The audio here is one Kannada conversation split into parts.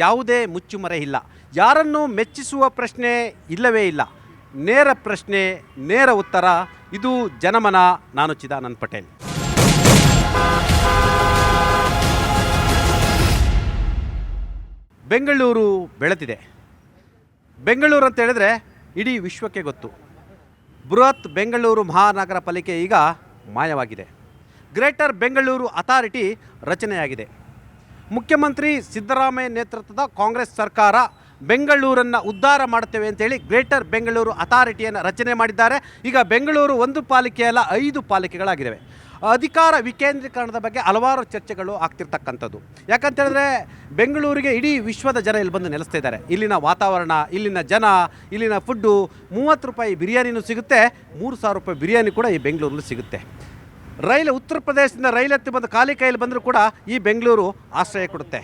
ಯಾವುದೇ ಮುಚ್ಚುಮರೆ ಇಲ್ಲ. ಯಾರನ್ನು ಮೆಚ್ಚಿಸುವ ಪ್ರಶ್ನೆ ಇಲ್ಲವೇ ಇಲ್ಲ. ನೇರ ಪ್ರಶ್ನೆ, ನೇರ ಉತ್ತರ. ಇದು ಜನಮನ. ನಾನು ಚಿದಾನಂದ್ ಪಟೇಲ್. ಬೆಂಗಳೂರು ಬೆಳೆದಿದೆ. ಬೆಂಗಳೂರು ಅಂತ ಹೇಳಿದ್ರೆ ಇಡೀ ವಿಶ್ವಕ್ಕೆ ಗೊತ್ತು. ಬೃಹತ್ ಬೆಂಗಳೂರು ಮಹಾನಗರ ಪಾಲಿಕೆ ಈಗ ಮಾಯವಾಗಿದೆ. ಗ್ರೇಟರ್ ಬೆಂಗಳೂರು ಅಥಾರಿಟಿ ರಚನೆಯಾಗಿದೆ. ಮುಖ್ಯಮಂತ್ರಿ ಸಿದ್ದರಾಮಯ್ಯ ನೇತೃತ್ವದ ಕಾಂಗ್ರೆಸ್ ಸರ್ಕಾರ ಬೆಂಗಳೂರನ್ನು ಉದ್ಧಾರ ಮಾಡ್ತೇವೆ ಅಂತೇಳಿ ಗ್ರೇಟರ್ ಬೆಂಗಳೂರು ಅಥಾರಿಟಿಯನ್ನು ರಚನೆ ಮಾಡಿದ್ದಾರೆ. ಈಗ ಬೆಂಗಳೂರು ಒಂದು ಪಾಲಿಕೆಯಲ್ಲ, 5 ಪಾಲಿಕೆಗಳಾಗಿದ್ದಾವೆ. ಅಧಿಕಾರ ವಿಕೇಂದ್ರೀಕರಣದ ಬಗ್ಗೆ ಹಲವಾರು ಚರ್ಚೆಗಳು ಆಗ್ತಿರ್ತಕ್ಕಂಥದ್ದು. ಯಾಕಂತೇಳಿದ್ರೆ ಬೆಂಗಳೂರಿಗೆ ಇಡೀ ವಿಶ್ವದ ಜನ ಇಲ್ಲಿ ಬಂದು ನೆಲೆಸ್ತಾ ಇದ್ದಾರೆ. ಇಲ್ಲಿನ ವಾತಾವರಣ, ಇಲ್ಲಿನ ಜನ, ಇಲ್ಲಿನ ಫುಡ್ಡು, 30 ರೂಪಾಯಿ ಬಿರಿಯಾನಿನೂ ಸಿಗುತ್ತೆ, 3000 ರೂಪಾಯಿ ಬಿರಿಯಾನಿ ಕೂಡ ಈ ಬೆಂಗಳೂರಲ್ಲಿ ಸಿಗುತ್ತೆ. ರೈಲು, ಉತ್ತರ ಪ್ರದೇಶದಿಂದ ರೈಲು ಹತ್ತಿ ಬಂದು ಖಾಲಿ ಕೈಯಲ್ಲಿ ಬಂದರೂ ಕೂಡ ಈ ಬೆಂಗಳೂರು ಆಶ್ರಯ ಕೊಡುತ್ತೆ.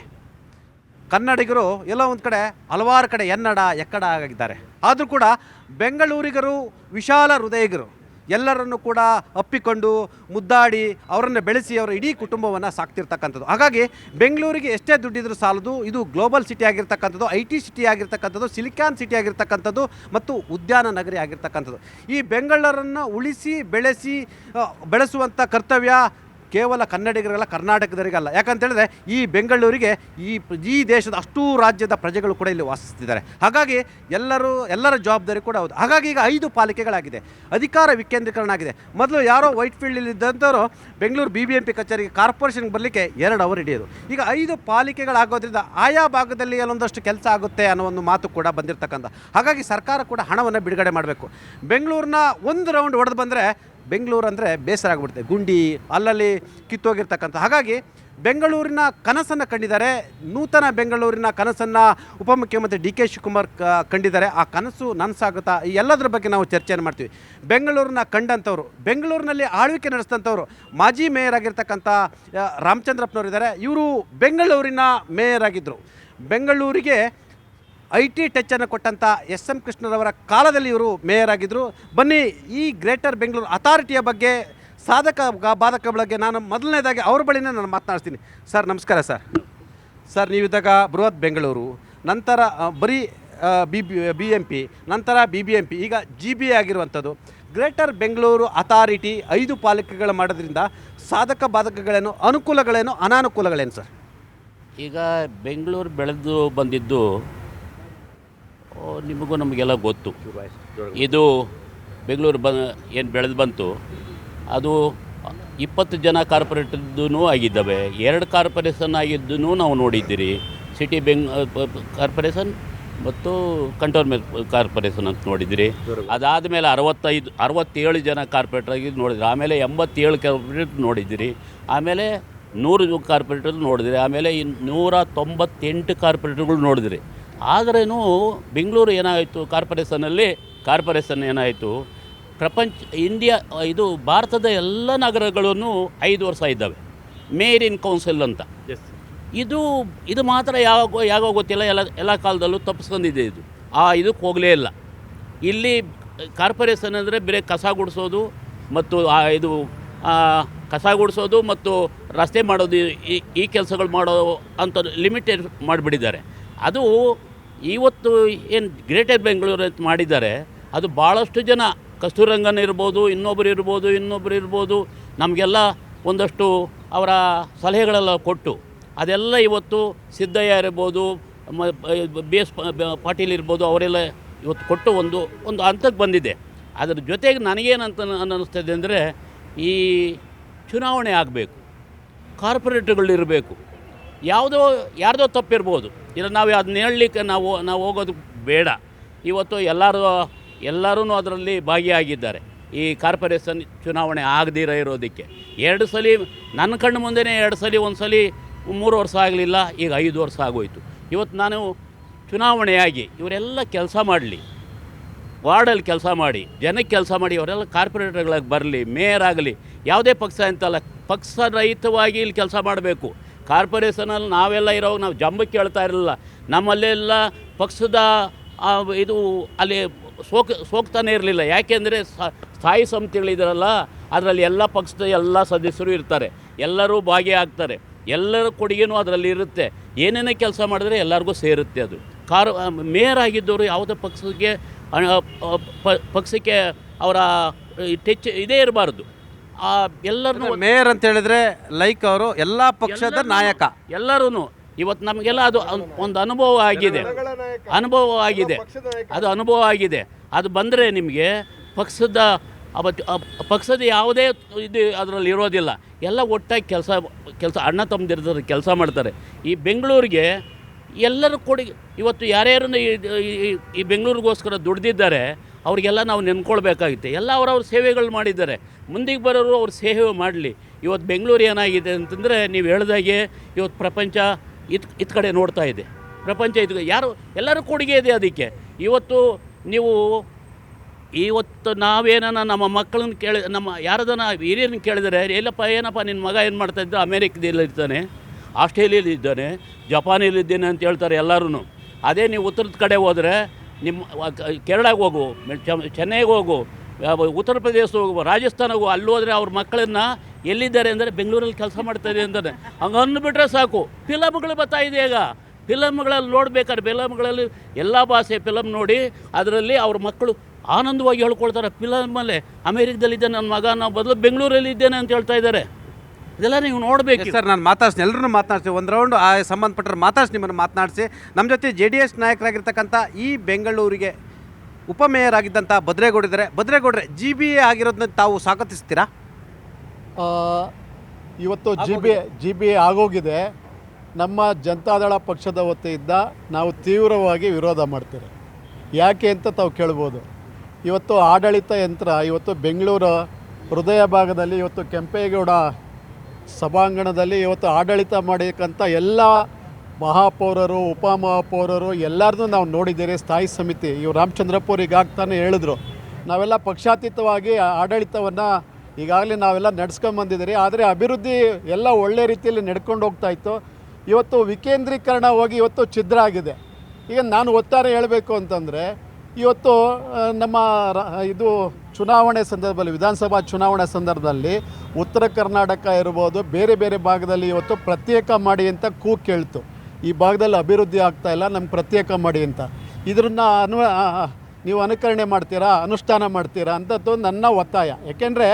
ಕನ್ನಡಿಗರು ಎಲ್ಲೋ ಒಂದು ಕಡೆ, ಹಲವಾರು ಕಡೆ ಎನ್ನಡ ಎಕ್ಕಡ ಆಗಿದ್ದಾರೆ. ಆದರೂ ಕೂಡ ಬೆಂಗಳೂರಿಗರು ವಿಶಾಲ ಹೃದಯಿಗರು. ಎಲ್ಲರನ್ನು ಕೂಡ ಅಪ್ಪಿಕೊಂಡು ಮುದ್ದಾಡಿ ಅವರನ್ನು ಬೆಳೆಸಿ ಅವರ ಇಡೀ ಕುಟುಂಬವನ್ನು ಸಾಕ್ತಿರ್ತಕ್ಕಂಥದ್ದು. ಹಾಗಾಗಿ ಬೆಂಗಳೂರಿಗೆ ಎಷ್ಟೇ ದುಡ್ಡಿದ್ರೂ ಸಾಲದು. ಇದು ಗ್ಲೋಬಲ್ ಸಿಟಿ ಆಗಿರ್ತಕ್ಕಂಥದ್ದು, IT ಸಿಟಿ ಆಗಿರ್ತಕ್ಕಂಥದ್ದು, ಸಿಲಿಕಾನ್ ಸಿಟಿ ಆಗಿರ್ತಕ್ಕಂಥದ್ದು ಮತ್ತು ಉದ್ಯಾನ ನಗರಿ ಆಗಿರ್ತಕ್ಕಂಥದ್ದು. ಈ ಬೆಂಗಳೂರನ್ನು ಉಳಿಸಿ ಬೆಳೆಸುವಂಥ ಕರ್ತವ್ಯ ಕೇವಲ ಕನ್ನಡಿಗರಿಗಲ್ಲ, ಕರ್ನಾಟಕದವರಿಗಲ್ಲ. ಯಾಕಂತೇಳಿದ್ರೆ ಈ ಬೆಂಗಳೂರಿಗೆ ಈ ದೇಶದ ಅಷ್ಟೂ ರಾಜ್ಯದ ಪ್ರಜೆಗಳು ಕೂಡ ಇಲ್ಲಿ ವಾಸಿಸ್ತಿದ್ದಾರೆ. ಹಾಗಾಗಿ ಎಲ್ಲರ ಜವಾಬ್ದಾರಿ ಕೂಡ ಹೌದು. ಹಾಗಾಗಿ ಈಗ 5 ಪಾಲಿಕೆಗಳಾಗಿದೆ. ಅಧಿಕಾರ ವಿಕೇಂದ್ರೀಕರಣ ಆಗಿದೆ. ಮೊದಲು ಯಾರೋ ವೈಟ್ ಫೀಲ್ಡಲ್ಲಿ ಇದ್ದಂಥವರು ಬೆಂಗಳೂರು BBMP ಕಚೇರಿಗೆ, ಕಾರ್ಪೊರೇಷನ್ಗೆ ಬರಲಿಕ್ಕೆ 2 ಅವರ್ ಹಿಡಿಯೋದು. ಈಗ 5 ಪಾಲಿಕೆಗಳಾಗೋದ್ರಿಂದ ಆಯಾ ಭಾಗದಲ್ಲಿ ಕೆಲವೊಂದಷ್ಟು ಕೆಲಸ ಆಗುತ್ತೆ ಅನ್ನೋ ಒಂದು ಮಾತು ಕೂಡ ಬಂದಿರತಕ್ಕಂಥ. ಹಾಗಾಗಿ ಸರ್ಕಾರ ಕೂಡ ಹಣವನ್ನು ಬಿಡುಗಡೆ ಮಾಡಬೇಕು. ಬೆಂಗಳೂರನ್ನ ಒಂದು ರೌಂಡ್ ಹೊಡೆದು ಬಂದರೆ ಬೆಂಗಳೂರು ಅಂದರೆ ಬೇಸರ ಆಗಿಬಿಡುತ್ತೆ, ಗುಂಡಿ ಅಲ್ಲಲ್ಲಿ ಕಿತ್ತೋಗಿರ್ತಕ್ಕಂಥ. ಹಾಗಾಗಿ ಬೆಂಗಳೂರಿನ ಕನಸನ್ನು ಕಂಡಿದ್ದಾರೆ. ನೂತನ ಬೆಂಗಳೂರಿನ ಕನಸನ್ನು ಉಪಮುಖ್ಯಮಂತ್ರಿ DK ಶಿವಕುಮಾರ್ ಕಂಡಿದ್ದಾರೆ. ಆ ಕನಸು ನನಸಾಗುತ್ತಾ, ಈ ಎಲ್ಲದರ ಬಗ್ಗೆ ನಾವು ಚರ್ಚೆಯನ್ನು ಮಾಡ್ತೀವಿ. ಬೆಂಗಳೂರನ್ನ ಕಂಡಂಥವ್ರು, ಬೆಂಗಳೂರಿನಲ್ಲಿ ಆಳ್ವಿಕೆ ನಡೆಸಿದಂಥವ್ರು, ಮಾಜಿ ಮೇಯರ್ ಆಗಿರ್ತಕ್ಕಂಥ ರಾಮಚಂದ್ರಪ್ಪನವರು ಇದ್ದಾರೆ. ಇವರು ಬೆಂಗಳೂರಿನ ಮೇಯರ್ ಆಗಿದ್ದರು. ಬೆಂಗಳೂರಿಗೆ IT ಟಚ್ಚನ್ನು ಕೊಟ್ಟಂಥ SM ಕೃಷ್ಣರವರ ಕಾಲದಲ್ಲಿ ಇವರು ಮೇಯರ್ ಆಗಿದ್ದರು. ಬನ್ನಿ, ಈ ಗ್ರೇಟರ್ ಬೆಂಗಳೂರು ಅಥಾರಿಟಿಯ ಬಗ್ಗೆ, ಸಾಧಕ ಬಾಧಕ ಬಗ್ಗೆ ನಾನು ಮೊದಲನೇದಾಗಿ ಅವ್ರ ಬಳಿನೇ ನಾನು ಮಾತನಾಡ್ತೀನಿ. ಸರ್ ನಮಸ್ಕಾರ. ಸರ್ ನೀವಿದ್ದಾಗ ಬೃಹತ್ ಬೆಂಗಳೂರು, ನಂತರ ಬರೀ BMP, ನಂತರ BBMP, ಈಗ GB ಆಗಿರುವಂಥದ್ದು. ಗ್ರೇಟರ್ ಬೆಂಗಳೂರು ಅಥಾರಿಟಿ 5 ಪಾಲಿಕೆಗಳು ಮಾಡೋದ್ರಿಂದ ಸಾಧಕ ಬಾಧಕಗಳೇನು, ಅನುಕೂಲಗಳೇನು, ಅನಾನುಕೂಲಗಳೇನು ಸರ್? ಈಗ ಬೆಂಗಳೂರು ಬೆಳೆದು ಬಂದಿದ್ದು ನಿಮಗೂ ನಮಗೆಲ್ಲ ಗೊತ್ತು. ಇದು ಬೆಂಗಳೂರು ಏನು ಬೆಳೆದು ಬಂತು, ಅದು 20 ಜನ ಕಾರ್ಪೊರೇಟರ್ದೂ ಆಗಿದ್ದಾವೆ. 2 ಕಾರ್ಪೊರೇಷನ್ ಆಗಿದ್ದೂ ನಾವು ನೋಡಿದ್ದೀರಿ. ಸಿಟಿ ಕಾರ್ಪೊರೇಷನ್ ಮತ್ತು ಕಂಟೋನ್ಮೆಂಟ್ ಕಾರ್ಪೊರೇಷನ್ ಅಂತ ನೋಡಿದ್ದೀರಿ. ಅದಾದಮೇಲೆ 67 ಜನ ಕಾರ್ಪೊರೇಟರ್ ಆಗಿ ನೋಡಿದ್ರಿ. ಆಮೇಲೆ 87 ಕಾರ್ಪೊರೇಟರ್ ನೋಡಿದ್ದೀರಿ. ಆಮೇಲೆ 100 ಕಾರ್ಪೊರೇಟರ್ ನೋಡಿದ್ರಿ. ಆಮೇಲೆ 198 ಕಾರ್ಪೊರೇಟರ್ಗಳು ನೋಡಿದ್ರಿ. ಆದ್ರೂ ಬೆಂಗಳೂರು ಏನಾಯಿತು, ಕಾರ್ಪೊರೇಷನ್ ಏನಾಯಿತು, ಇದು ಭಾರತದ ಎಲ್ಲ ನಗರಗಳೂ 5 ವರ್ಷ ಇದ್ದಾವೆ. ಮೇಯರ್ ಇನ್ ಕೌನ್ಸಿಲ್ ಅಂತ. ಇದು ಮಾತ್ರ ಯಾವಾಗ ಗೊತ್ತಿಲ್ಲ, ಎಲ್ಲ ಕಾಲದಲ್ಲೂ ತಪ್ಪಿಸ್ಕೊಂಡಿದೆ. ಇದಕ್ಕೆ ಹೋಗಲೇ ಇಲ್ಲ. ಇಲ್ಲಿ ಕಾರ್ಪೊರೇಷನ್ ಅಂದರೆ ಬೇರೆ ಕಸ ಗುಡಿಸೋದು ಮತ್ತು ರಸ್ತೆ ಮಾಡೋದು, ಈ ಕೆಲಸಗಳು ಮಾಡೋ ಅಂತ ಲಿಮಿಟೆಡ್ ಮಾಡಿಬಿಟ್ಟಿದ್ದಾರೆ. ಅದು ಇವತ್ತು ಏನು ಗ್ರೇಟರ್ ಬೆಂಗಳೂರು ಅಂತ ಮಾಡಿದ್ದಾರೆ, ಅದು ಭಾಳಷ್ಟು ಜನ, ಕಸ್ತೂರಂಗನ್ ಇರ್ಬೋದು, ಇನ್ನೊಬ್ಬರು ಇರ್ಬೋದು, ನಮಗೆಲ್ಲ ಒಂದಷ್ಟು ಅವರ ಸಲಹೆಗಳೆಲ್ಲ ಕೊಟ್ಟು, ಅದೆಲ್ಲ ಇವತ್ತು ಸಿದ್ದಯ್ಯ ಇರ್ಬೋದು, BS ಪಾಟೀಲ್ ಇರ್ಬೋದು, ಅವರೆಲ್ಲ ಇವತ್ತು ಕೊಟ್ಟು ಒಂದು ಹಂತಕ್ಕೆ ಬಂದಿದೆ. ಅದರ ಜೊತೆಗೆ ನನಗೇನಂತ ಅನ್ನಿಸ್ತದೆ ಅಂದರೆ, ಈ ಚುನಾವಣೆ ಆಗಬೇಕು, ಕಾರ್ಪೊರೇಟರ್ಗಳಿರಬೇಕು. ಯಾರ್ದೋ ತಪ್ಪಿರ್ಬೋದು, ಇಲ್ಲ ನಾವು ಅದನ್ನ ಹೇಳಲಿಕ್ಕೆ ನಾವು ಹೋಗೋದು ಬೇಡ. ಇವತ್ತು ಎಲ್ಲರೂ ಅದರಲ್ಲಿ ಭಾಗಿಯಾಗಿದ್ದಾರೆ. ಈ ಕಾರ್ಪೊರೇಷನ್ ಚುನಾವಣೆ ಆಗದಿರ ಇರೋದಕ್ಕೆ 2 ಸಲ ನನ್ನ ಕಣ್ಣು ಮುಂದೆನೇ 2 ಸಲ, ಒಂದು ಸಲ 3 ವರ್ಷ ಆಗಲಿಲ್ಲ, ಈಗ 5 ವರ್ಷ ಆಗೋಯ್ತು. ಇವತ್ತು ನಾನು ಚುನಾವಣೆಯಾಗಿ ಇವರೆಲ್ಲ ಕೆಲಸ ಮಾಡಲಿ, ವಾರ್ಡಲ್ಲಿ ಕೆಲಸ ಮಾಡಿ, ಜನಕ್ಕೆ ಕೆಲಸ ಮಾಡಿ, ಅವರೆಲ್ಲ ಕಾರ್ಪೊರೇಟರ್ಗಳಾಗಿ ಬರಲಿ, ಮೇಯರ್ ಆಗಲಿ, ಯಾವುದೇ ಪಕ್ಷ ಅಂತಲ್ಲ, ಪಕ್ಷರಹಿತವಾಗಿ ಇಲ್ಲಿ ಕೆಲಸ ಮಾಡಬೇಕು. ಕಾರ್ಪೊರೇಷನಲ್ಲಿ ನಾವೆಲ್ಲ ಇರೋವಾಗ ನಾವು ಜಂಬಕ್ಕೆ ಕೇಳ್ತಾ ಇರಲಿಲ್ಲ. ನಮ್ಮಲ್ಲೆಲ್ಲ ಪಕ್ಷದ ಇದು ಅಲ್ಲಿ ಸೋಗ್ತಾನೆ ಇರಲಿಲ್ಲ. ಯಾಕೆಂದರೆ ಸ್ಥಾಯಿ ಸಮಿತಿಗಳಿದ್ದಾರಲ್ಲ, ಅದರಲ್ಲಿ ಎಲ್ಲ ಪಕ್ಷದ ಎಲ್ಲ ಸದಸ್ಯರು ಇರ್ತಾರೆ, ಎಲ್ಲರೂ ಭಾಗಿಯಾಗ್ತಾರೆ. ಎಲ್ಲರ ಕೊಡುಗೆನೂ ಅದರಲ್ಲಿ ಇರುತ್ತೆ. ಏನೇನೇ ಕೆಲಸ ಮಾಡಿದ್ರೆ ಎಲ್ಲರಿಗೂ ಸೇರುತ್ತೆ ಅದು. ಮೇಯರ್ ಆಗಿದ್ದವರು ಯಾವುದೇ ಪಕ್ಷಕ್ಕೆ ಅವರ ಟಚ್ ಇದೇ ಇರಬಾರ್ದು. ಎಲ್ಲರನ್ನೂ ಮೇಯರ್ ಅಂತ ಹೇಳಿದ್ರೆ ಲೈಕ್ ಅವರು ಎಲ್ಲ ಪಕ್ಷದ ನಾಯಕ. ಎಲ್ಲರೂ ಇವತ್ತು ನಮಗೆಲ್ಲ ಅದು ಒಂದು ಅನುಭವ ಆಗಿದೆ. ಅದು ಅನುಭವ ಆಗಿದೆ. ಅದು ಬಂದರೆ ನಿಮಗೆ ಪಕ್ಷದ ಯಾವುದೇ ಇದು ಅದರಲ್ಲಿ ಇರೋದಿಲ್ಲ. ಎಲ್ಲ ಒಟ್ಟಾಗಿ ಕೆಲಸ ಅಣ್ಣ ತಮ್ಮದಿರ್ತಾರೆ, ಕೆಲಸ ಮಾಡ್ತಾರೆ. ಈ ಬೆಂಗಳೂರಿಗೆ ಎಲ್ಲರೂ ಕೊಡುಗೆ ಇವತ್ತು ಯಾರ್ಯಾರನ್ನು ಈ ಬೆಂಗಳೂರಿಗೋಸ್ಕರ ದುಡ್ದಿದ್ದಾರೆ ಅವರಿಗೆಲ್ಲ ನಾವು ನೆನ್ಕೊಳ್ಬೇಕಾಗುತ್ತೆ. ಎಲ್ಲ ಅವ್ರವ್ರ ಸೇವೆಗಳು ಮಾಡಿದ್ದಾರೆ. ಮುಂದಿಗೆ ಬರೋರು ಅವ್ರ ಸೇವೆ ಮಾಡಲಿ. ಇವತ್ತು ಬೆಂಗಳೂರು ಏನಾಗಿದೆ ಅಂತಂದರೆ ನೀವು ಹೇಳ್ದಾಗೆ ಇವತ್ತು ಪ್ರಪಂಚ ಇತ್ ಕಡೆ ನೋಡ್ತಾ ಇದೆ. ಪ್ರಪಂಚ ಯಾರು ಎಲ್ಲರೂ ಕೊಡುಗೆ ಇದೆ ಅದಕ್ಕೆ. ಇವತ್ತು ನಾವೇನ ನಮ್ಮ ಮಕ್ಕಳನ್ನ ನಮ್ಮ ಯಾರದನ್ನ ಹಿರಿಯರನ್ನ ಕೇಳಿದರೆ ಏನಪ್ಪ ನಿನ್ನ ಮಗ ಏನು ಮಾಡ್ತಾಯಿದ್ದ, ಅಮೇರಿಕದಲ್ಲಿರ್ತಾನೆ, ಆಸ್ಟ್ರೇಲಿಯಲ್ಲಿದ್ದಾನೆ, ಜಪಾನಲ್ಲಿದ್ದೇನೆ ಅಂತ ಹೇಳ್ತಾರೆ ಎಲ್ಲರೂ. ಅದೇ ನೀವು ಉತ್ತರದ ಕಡೆ ಹೋದರೆ ನಿಮ್ಮ ಕೇರಳಕ್ಕೆ ಹೋಗು, ಚೆನ್ನೈಗೆ ಹೋಗು, ಉತ್ತರ ಪ್ರದೇಶ ಹೋಗು, ರಾಜಸ್ಥಾನ ಹೋಗು, ಅಲ್ಲಿ ಹೋದರೆ ಅವ್ರ ಮಕ್ಕಳನ್ನು ಎಲ್ಲಿದ್ದಾರೆ ಅಂದರೆ ಬೆಂಗಳೂರಲ್ಲಿ ಕೆಲಸ ಮಾಡ್ತಾಯಿದೆ ಅಂತಾನೆ. ಹಂಗೆ ಅಂದ್ಬಿಟ್ರೆ ಸಾಕು. ಫಿಲಮ್ಗಳು ಬರ್ತಾಯಿದೆ ಈಗ. ಫಿಲಮ್ಗಳಲ್ಲಿ ನೋಡ್ಬೇಕಾದ್ರೆ ಫಿಲಮ್ಗಳಲ್ಲಿ ಎಲ್ಲ ಭಾಷೆ ಫಿಲಮ್ ನೋಡಿ ಅದರಲ್ಲಿ ಅವ್ರ ಮಕ್ಕಳು ಆನಂದವಾಗಿ ಹೇಳ್ಕೊಳ್ತಾರೆ. ಫಿಲಮಲ್ಲೇ ಅಮೇರಿಕದಲ್ಲಿದ್ದೆ ನನ್ನ ಮಗ, ನಾವು ಬದಲು ಬೆಂಗಳೂರಲ್ಲಿ ಇದ್ದೇನೆ ಅಂತ ಹೇಳ್ತಾ ಇದ್ದಾರೆ. ಇದೆಲ್ಲ ನೀವು ನೋಡಬೇಕು ಸರ್. ನಾನು ಮಾತಾಡ್ಸಿ ಎಲ್ಲರೂ ಮಾತನಾಡಿಸಿ ಒಂದು ರೌಂಡ್ ಆ ಸಂಬಂಧಪಟ್ಟರು ಮಾತಾಡಿಸಿ ನಿಮ್ಮನ್ನು ಮಾತನಾಡಿಸಿ. ನಮ್ಮ ಜೊತೆ JDS ನಾಯಕರಾಗಿರ್ತಕ್ಕಂಥ ಈ ಬೆಂಗಳೂರಿಗೆ ಉಪಮೇಯರ್ ಆಗಿದ್ದಂಥ ಭದ್ರೇಗೌಡ್ರೆ GBA ಆಗಿರೋದನ್ನ ತಾವು ಸ್ವಾಗತಿಸ್ತೀರಾ? ಇವತ್ತು GBA ಆಗೋಗಿದೆ. ನಮ್ಮ ಜನತಾದಳ ಪಕ್ಷದ ವತಿಯಿಂದ ನಾವು ತೀವ್ರವಾಗಿ ವಿರೋಧ ಮಾಡ್ತೀವಿ. ಯಾಕೆ ಅಂತ ತಾವು ಕೇಳ್ಬೋದು. ಇವತ್ತು ಆಡಳಿತ ಯಂತ್ರ ಇವತ್ತು ಬೆಂಗಳೂರು ಹೃದಯ ಭಾಗದಲ್ಲಿ ಇವತ್ತು ಕೆಂಪೇಗೌಡ ಸಭಾಂಗಣದಲ್ಲಿ ಇವತ್ತು ಆಡಳಿತ ಮಾಡಬೇಕಂತ ಎಲ್ಲ ಮಹಾಪೌರರು, ಉಪಮಹಾಪೌರರು ಎಲ್ಲರನ್ನೂ ನಾವು ನೋಡಿದ್ದೀರಿ. ಸ್ಥಾಯಿ ಸಮಿತಿ ರಾಮಚಂದ್ರಪ್ಪ ಈಗ ಆಗ್ತಾನೆ ಹೇಳಿದ್ರು, ನಾವೆಲ್ಲ ಪಕ್ಷಾತೀತವಾಗಿ ಆಡಳಿತವನ್ನು ಈಗಾಗಲೇ ನಾವೆಲ್ಲ ನಡ್ಸ್ಕೊಂಬಂದಿದ್ದೀರಿ. ಆದರೆ ಅಭಿವೃದ್ಧಿ ಎಲ್ಲ ಒಳ್ಳೆ ರೀತಿಯಲ್ಲಿ ನಡ್ಕೊಂಡು ಹೋಗ್ತಾಯಿತ್ತು. ಇವತ್ತು ವಿಕೇಂದ್ರೀಕರಣ ಹೋಗಿ ಇವತ್ತು ಛಿದ್ರ ಆಗಿದೆ. ಈಗ ನಾನು ಒತ್ತಾರೆ ಹೇಳಬೇಕು ಅಂತಂದರೆ ಇವತ್ತು ನಮ್ಮ ಇದು ಚುನಾವಣೆ ಸಂದರ್ಭದಲ್ಲಿ, ವಿಧಾನಸಭಾ ಚುನಾವಣೆ ಸಂದರ್ಭದಲ್ಲಿ ಉತ್ತರ ಕರ್ನಾಟಕ ಇರ್ಬೋದು, ಬೇರೆ ಬೇರೆ ಭಾಗದಲ್ಲಿ ಇವತ್ತು ಪ್ರತ್ಯೇಕ ಮಾಡಿ ಅಂತ ಕೂಗು ಕೇಳ್ತು. ಈ ಭಾಗದಲ್ಲಿ ಅಭಿವೃದ್ಧಿ ಆಗ್ತಾಯಿಲ್ಲ, ನಮ್ಗೆ ಪ್ರತ್ಯೇಕ ಮಾಡಿ ಅಂತ. ಇದನ್ನು ನೀವು ಅನುಕರಣೆ ಮಾಡ್ತೀರಾ, ಅನುಷ್ಠಾನ ಮಾಡ್ತೀರಾ ಅಂಥದ್ದು ನನ್ನ ಒತ್ತಾಯ. ಯಾಕೆಂದರೆ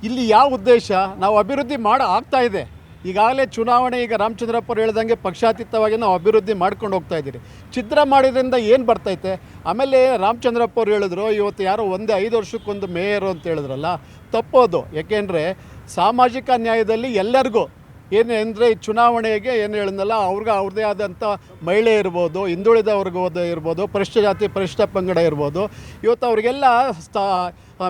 ಇಲ್ಲಿ ಯಾವ ಉದ್ದೇಶ, ನಾವು ಅಭಿವೃದ್ಧಿ ಆಗ್ತಾಯಿದೆ. ಈಗಾಗಲೇ ಚುನಾವಣೆ ಈಗ ರಾಮಚಂದ್ರಪ್ಪರು ಹೇಳ್ದಂಗೆ ಪಕ್ಷಾತೀತವಾಗಿ ನಾವು ಅಭಿವೃದ್ಧಿ ಮಾಡ್ಕೊಂಡು ಹೋಗ್ತಾ ಇದ್ದೀರಿ. ಛಿದ್ರ ಮಾಡೋದ್ರಿಂದ ಏನು ಬರ್ತೈತೆ? ಆಮೇಲೆ ರಾಮಚಂದ್ರಪ್ಪ ಅವ್ರು ಹೇಳಿದ್ರು ಇವತ್ತು ಯಾರೋ 5 ವರ್ಷಕ್ಕೊಂದು ಮೇಯರು ಅಂತ ಹೇಳಿದ್ರಲ್ಲ, ತಪ್ಪೋದು. ಯಾಕೆಂದರೆ ಸಾಮಾಜಿಕ ನ್ಯಾಯದಲ್ಲಿ ಎಲ್ಲರಿಗೂ ಏನು ಅಂದರೆ ಈ ಚುನಾವಣೆಗೆ ಏನು ಹೇಳಿದ್ನಲ್ಲ, ಅವ್ರದ್ದೇ ಆದಂಥ ಮಹಿಳೆ ಇರ್ಬೋದು, ಹಿಂದುಳಿದ ವರ್ಗ ಇರ್ಬೋದು, ಪರಿಶಿಷ್ಟ ಜಾತಿ ಪರಿಶಿಷ್ಟ ಪಂಗಡ ಇರ್ಬೋದು, ಇವತ್ತು ಅವರಿಗೆಲ್ಲ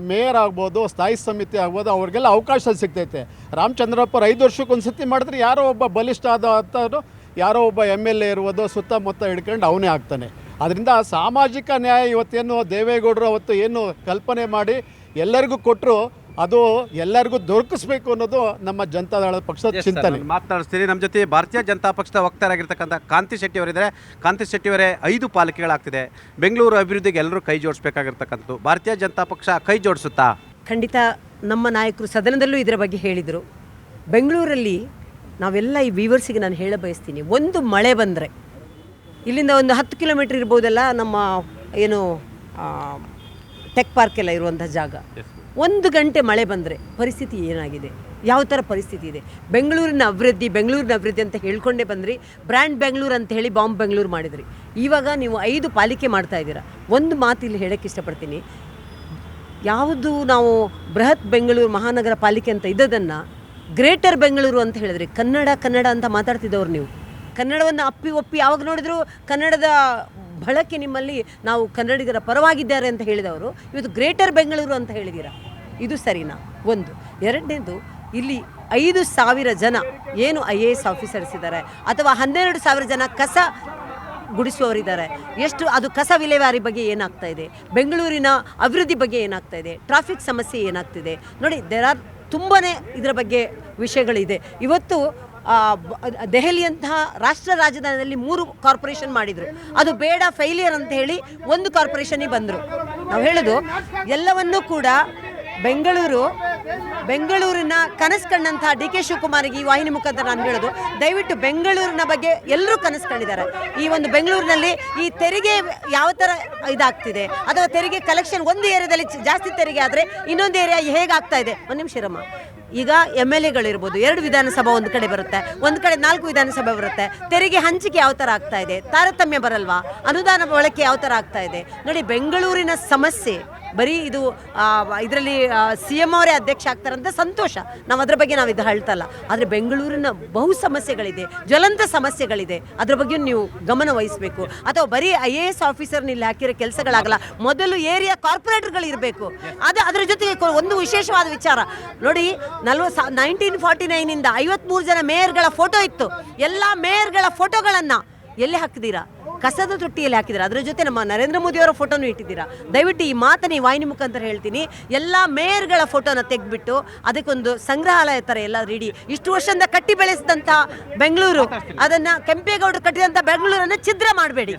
ಮೇಯರ್ ಆಗ್ಬೋದು, ಸ್ಥಾಯಿ ಸಮಿತಿ ಆಗ್ಬೋದು, ಅವ್ರಿಗೆಲ್ಲ ಅವಕಾಶ ಸಿಗ್ತೈತೆ. ರಾಮಚಂದ್ರಪ್ಪರು 5 ವರ್ಷಕ್ಕೊಂದು ಸತಿ ಮಾಡಿದ್ರೆ ಯಾರೋ ಒಬ್ಬ ಬಲಿಷ್ಠ ಆದವರು, ಯಾರೋ ಒಬ್ಬ MLA ಇರ್ಬೋದು, ಸುತ್ತಮುತ್ತ ಹಿಡ್ಕೊಂಡು ಅವನೇ ಆಗ್ತಾನೆ. ಅದರಿಂದ ಸಾಮಾಜಿಕ ನ್ಯಾಯ ಇವತ್ತೇನು ದೇವೇಗೌಡರು ಅವತ್ತು ಏನು ಕಲ್ಪನೆ ಮಾಡಿ ಎಲ್ಲರಿಗೂ ಕೊಟ್ಟರು, ಅದು ಎಲ್ಲರಿಗೂ ದೊರಕಿಸ್ಬೇಕು ಅನ್ನೋದು ನಮ್ಮ ಜನತಾದಳ ಪಕ್ಷದ ಚಿಂತನೆ. ಮಾತನಾಡಿಸ್ತೀರಿ. ನಮ್ಮ ಜೊತೆ ಭಾರತೀಯ ಜನತಾ ಪಕ್ಷದ ವಕ್ತಾರಾಗಿರ್ತಕ್ಕಂಥ ಕಾಂತಿ ಶೆಟ್ಟಿ ಅವರಿದ್ದಾರೆ. ಕಾಂತಿ ಶೆಟ್ಟಿ ಅವರೇ, 5 ಪಾಲಿಕೆಗಳಾಗ್ತಿದೆ. ಬೆಂಗಳೂರು ಅಭಿವೃದ್ಧಿಗೆ ಎಲ್ಲರೂ ಕೈ ಜೋಡಿಸ್ಬೇಕಾಗಿರ್ತಕ್ಕಂಥದ್ದು. ಭಾರತೀಯ ಜನತಾ ಪಕ್ಷ ಕೈ ಜೋಡಿಸುತ್ತಾ? ಖಂಡಿತ. ನಮ್ಮ ನಾಯಕರು ಸದನದಲ್ಲೂ ಇದರ ಬಗ್ಗೆ ಹೇಳಿದರು. ಬೆಂಗಳೂರಲ್ಲಿ ನಾವೆಲ್ಲ ಈ ವೀವರ್ಸಿಗೆ ನಾನು ಹೇಳ ಬಯಸ್ತೀನಿ, ಒಂದು ಮಳೆ ಬಂದರೆ ಇಲ್ಲಿಂದ ಒಂದು 10 ಕಿಲೋಮೀಟ್ರ್ ಇರ್ಬೋದಲ್ಲ ನಮ್ಮ ಏನು ಟೆಕ್ ಪಾರ್ಕ್ ಎಲ್ಲ ಇರುವಂಥ ಜಾಗ, 1 ಗಂಟೆ ಮಳೆ ಬಂದರೆ ಪರಿಸ್ಥಿತಿ ಏನಾಗಿದೆ, ಯಾವ ಥರ ಪರಿಸ್ಥಿತಿ ಇದೆ. ಬೆಂಗಳೂರಿನ ಅಭಿವೃದ್ಧಿ ಅಂತ ಹೇಳ್ಕೊಂಡೇ ಬಂದ್ರಿ. ಬ್ರ್ಯಾಂಡ್ ಬೆಂಗಳೂರು ಅಂತ ಹೇಳಿ ಬಾಂಬ್ ಬೆಂಗಳೂರು ಮಾಡಿದ್ರಿ. ಇವಾಗ ನೀವು 5 ಪಾಲಿಕೆ ಮಾಡ್ತಾ ಇದ್ದೀರಾ. ಒಂದು ಮಾತು ಇಲ್ಲಿ ಹೇಳೋಕ್ಕೆ ಇಷ್ಟಪಡ್ತೀನಿ, ಯಾವುದು ನಾವು ಬೃಹತ್ ಬೆಂಗಳೂರು ಮಹಾನಗರ ಪಾಲಿಕೆ ಅಂತ ಇದ್ದದನ್ನು ಗ್ರೇಟರ್ ಬೆಂಗಳೂರು ಅಂತ ಹೇಳಿದ್ರಿ. ಕನ್ನಡ ಅಂತ ಮಾತಾಡ್ತಿದ್ದವ್ರು ನೀವು. ಕನ್ನಡವನ್ನು ಒಪ್ಪಿ ಯಾವಾಗ ನೋಡಿದ್ರು ಕನ್ನಡದ ಬಳಕೆ ನಿಮ್ಮಲ್ಲಿ ನಾವು ಕನ್ನಡಿಗರ ಪರವಾಗಿದ್ದಾರೆ ಅಂತ ಹೇಳಿದವರು ಇವತ್ತು ಗ್ರೇಟರ್ ಬೆಂಗಳೂರು ಅಂತ ಹೇಳಿದ್ದೀರಾ. ಇದು ಸರಿನಾ? ಒಂದು. ಎರಡನೇದು, ಇಲ್ಲಿ 5,000 ಜನ ಏನು IAS ಆಫೀಸರ್ಸ್ ಇದ್ದಾರೆ, ಅಥವಾ 12,000 ಜನ ಕಸ ಗುಡಿಸುವವರಿದ್ದಾರೆ. ಎಷ್ಟು ಅದು ಕಸ ವಿಲೇವಾರಿ ಬಗ್ಗೆ ಏನಾಗ್ತಾ ಇದೆ, ಬೆಂಗಳೂರಿನ ಅಭಿವೃದ್ಧಿ ಬಗ್ಗೆ ಏನಾಗ್ತಾ ಇದೆ, ಟ್ರಾಫಿಕ್ ಸಮಸ್ಯೆ ಏನಾಗ್ತಿದೆ ನೋಡಿ. ತುಂಬಾ ಇದರ ಬಗ್ಗೆ ವಿಷಯಗಳಿದೆ. ಇವತ್ತು ದೆಹಲಿಯಂತಹ ರಾಷ್ಟ್ರ ರಾಜಧಾನಿಯಲ್ಲಿ 3 ಕಾರ್ಪೊರೇಷನ್ ಮಾಡಿದರು. ಅದು ಬೇಡ, ಫೇಲಿಯರ್ ಅಂತ ಹೇಳಿ 1 ಕಾರ್ಪೊರೇಷನಿಗೆ ಬಂದರು. ನಾವು ಹೇಳೋದು ಎಲ್ಲವನ್ನೂ ಕೂಡ ಬೆಂಗಳೂರಿನ ಕನಸು ಕಂಡಂತಹ ಡಿ ಕೆ ಶಿವಕುಮಾರ್ಗೆ ಈ ವಾಹಿನಿ ಮುಖಾಂತರ ನಾನು ಹೇಳೋದು, ದಯವಿಟ್ಟು ಬೆಂಗಳೂರಿನ ಬಗ್ಗೆ ಎಲ್ಲರೂ ಕನಸು ಕಂಡಿದ್ದಾರೆ. ಈ ಒಂದು ಬೆಂಗಳೂರಿನಲ್ಲಿ ಈ ತೆರಿಗೆ ಯಾವ ಥರ ಇದಾಗ್ತಿದೆ, ಅಥವಾ ತೆರಿಗೆ ಕಲೆಕ್ಷನ್ ಒಂದು ಏರಿಯಾದಲ್ಲಿ ಜಾಸ್ತಿ ತೆರಿಗೆ ಆದರೆ ಇನ್ನೊಂದು ಏರಿಯಾ ಹೇಗಾಗ್ತಾ ಇದೆ. ಒಂದು ನಿಮಿಷ ಇರಮ್ಮ. ಈಗ MLA ಗಳಿರ್ಬೋದು, 2 ವಿಧಾನಸಭಾ ಒಂದು ಕಡೆ ಬರುತ್ತೆ, ಒಂದು ಕಡೆ 4 ವಿಧಾನಸಭೆ ಬರುತ್ತೆ. ತೆರಿಗೆ ಹಂಚಿಕೆ ಯಾವ ಥರ ಆಗ್ತಾ ಇದೆ, ತಾರತಮ್ಯ ಬರಲ್ವಾ, ಅನುದಾನ ಬಳಕೆ ಯಾವ ಥರ ಆಗ್ತಾ ಇದೆ ನೋಡಿ. ಬೆಂಗಳೂರಿನ ಸಮಸ್ಯೆ ಬರೀ ಇದು ಇದರಲ್ಲಿ CM ಅವರೇ ಅಧ್ಯಕ್ಷ ಆಗ್ತಾರಂತ ಸಂತೋಷ, ನಾವು ಅದ್ರ ಬಗ್ಗೆ ನಾವು ಇದು ಹೇಳ್ತಲ್ಲ. ಆದರೆ ಬೆಂಗಳೂರಿನ ಬಹು ಸಮಸ್ಯೆಗಳಿದೆ, ಜ್ವಲಂತ ಸಮಸ್ಯೆಗಳಿದೆ, ಅದ್ರ ಬಗ್ಗೆ ನೀವು ಗಮನ ವಹಿಸಬೇಕು. ಅಥವಾ ಬರೀ IAS ಆಫೀಸರ್ನ ಇಲ್ಲಿ ಹಾಕಿರೋ ಕೆಲಸಗಳಾಗಲ್ಲ, ಮೊದಲು ಏರಿಯಾ ಕಾರ್ಪೊರೇಟರ್ಗಳು ಇರಬೇಕು. ಅದರ ಜೊತೆಗೆ ಒಂದು ವಿಶೇಷವಾದ ವಿಚಾರ ನೋಡಿ, 1949 53 ಜನ ಮೇಯರ್ಗಳ ಫೋಟೋ ಇತ್ತು. ಎಲ್ಲ ಮೇಯರ್ಗಳ ಫೋಟೋಗಳನ್ನು ಎಲ್ಲಿ ಹಾಕಿದ್ದೀರಾ? ಕಸದ ತೊಟ್ಟಿಯಲ್ಲಿ ಹಾಕಿದ್ದೀರಾ. ಅದರ ಜೊತೆ ನಮ್ಮ ನರೇಂದ್ರ ಮೋದಿಯವರ ಫೋಟೋನು ಇಟ್ಟಿದ್ದೀರಾ. ದಯವಿಟ್ಟು ಈ ಮಾತನ್ನು ಈ ವಾಹಿನಿ ಮುಖಾಂತರ ಹೇಳ್ತೀನಿ, ಎಲ್ಲ ಮೇಯರ್ಗಳ ಫೋಟೋನ ತೆಗೆದ್ಬಿಟ್ಟು ಅದಕ್ಕೊಂದು ಸಂಗ್ರಹಾಲಯ ಥರ ಎಲ್ಲ ರೀಡಿ. ಇಷ್ಟು ವರ್ಷದಿಂದ ಕಟ್ಟಿ ಬೆಳೆಸಿದಂಥ ಬೆಂಗಳೂರು, ಅದನ್ನು ಕೆಂಪೇಗೌಡರು ಕಟ್ಟಿದಂಥ ಬೆಂಗಳೂರನ್ನು ಛಿದ್ರ ಮಾಡಬೇಡಿ.